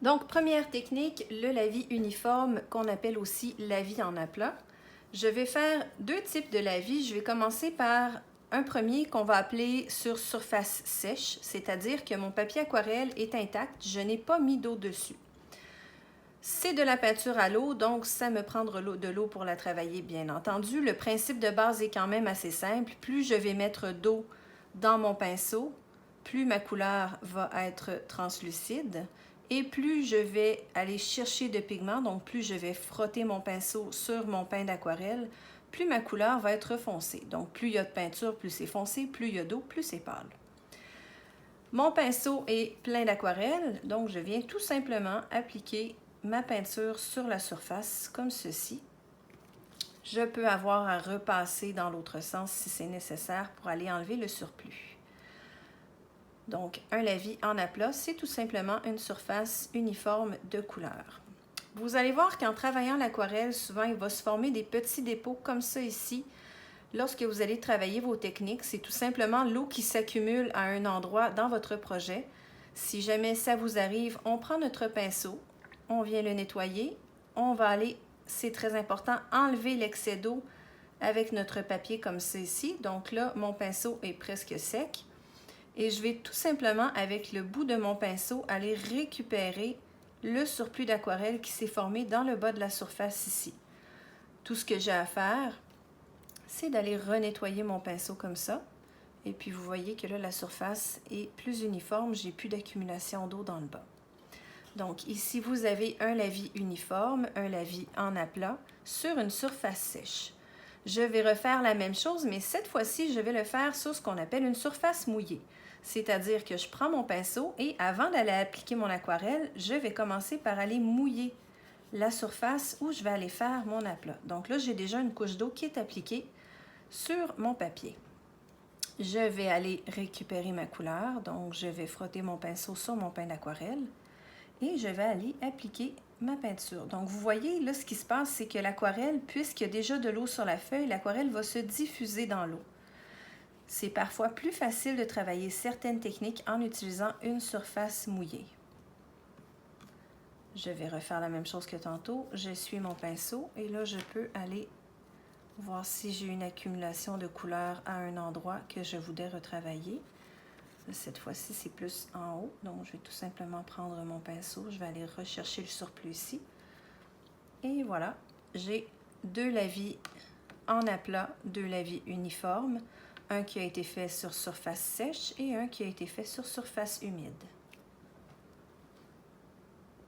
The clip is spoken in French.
Donc, première technique, le lavis uniforme qu'on appelle aussi lavis en aplat. Je vais faire deux types de lavis. Je vais commencer par un premier qu'on va appeler sur surface sèche, c'est-à-dire que mon papier aquarelle est intact, je n'ai pas mis d'eau dessus. C'est de la peinture à l'eau, donc ça me prendra de l'eau pour la travailler, bien entendu. Le principe de base est quand même assez simple. Plus je vais mettre d'eau dans mon pinceau, plus ma couleur va être translucide et plus je vais aller chercher de pigments, donc plus je vais frotter mon pinceau sur mon pain d'aquarelle, plus ma couleur va être foncée. Donc plus il y a de peinture, plus c'est foncé, plus il y a d'eau, plus c'est pâle. Mon pinceau est plein d'aquarelle, donc je viens tout simplement appliquer ma peinture sur la surface comme ceci. Je peux avoir à repasser dans l'autre sens si c'est nécessaire pour aller enlever le surplus. Donc, un lavis en aplat, c'est tout simplement une surface uniforme de couleur. Vous allez voir qu'en travaillant l'aquarelle, souvent il va se former des petits dépôts comme ça ici. Lorsque vous allez travailler vos techniques, c'est tout simplement l'eau qui s'accumule à un endroit dans votre projet. Si jamais ça vous arrive, on prend notre pinceau, on vient le nettoyer, on va aller, c'est très important, enlever l'excès d'eau avec notre papier comme ceci. Donc là, mon pinceau est presque sec. Et je vais tout simplement, avec le bout de mon pinceau, aller récupérer le surplus d'aquarelle qui s'est formé dans le bas de la surface ici. Tout ce que j'ai à faire, c'est d'aller renettoyer mon pinceau comme ça. Et puis vous voyez que là, la surface est plus uniforme, j'ai plus d'accumulation d'eau dans le bas. Donc ici, vous avez un lavis uniforme, un lavis en aplat sur une surface sèche. Je vais refaire la même chose, mais cette fois-ci, je vais le faire sur ce qu'on appelle une surface mouillée. C'est-à-dire que je prends mon pinceau et avant d'aller appliquer mon aquarelle, je vais commencer par aller mouiller la surface où je vais aller faire mon aplat. Donc là, j'ai déjà une couche d'eau qui est appliquée sur mon papier. Je vais aller récupérer ma couleur, donc je vais frotter mon pinceau sur mon pain d'aquarelle et je vais aller appliquer ma peinture. Donc vous voyez, là, ce qui se passe, c'est que l'aquarelle, puisqu'il y a déjà de l'eau sur la feuille, l'aquarelle va se diffuser dans l'eau. C'est parfois plus facile de travailler certaines techniques en utilisant une surface mouillée. Je vais refaire la même chose que tantôt. J'essuie mon pinceau et là, je peux aller voir si j'ai une accumulation de couleur à un endroit que je voudrais retravailler. Cette fois-ci, c'est plus en haut. Donc, je vais tout simplement prendre mon pinceau. Je vais aller rechercher le surplus ici. Et voilà, j'ai deux lavis en aplat, deux lavis uniformes. Un qui a été fait sur surface sèche et un qui a été fait sur surface humide.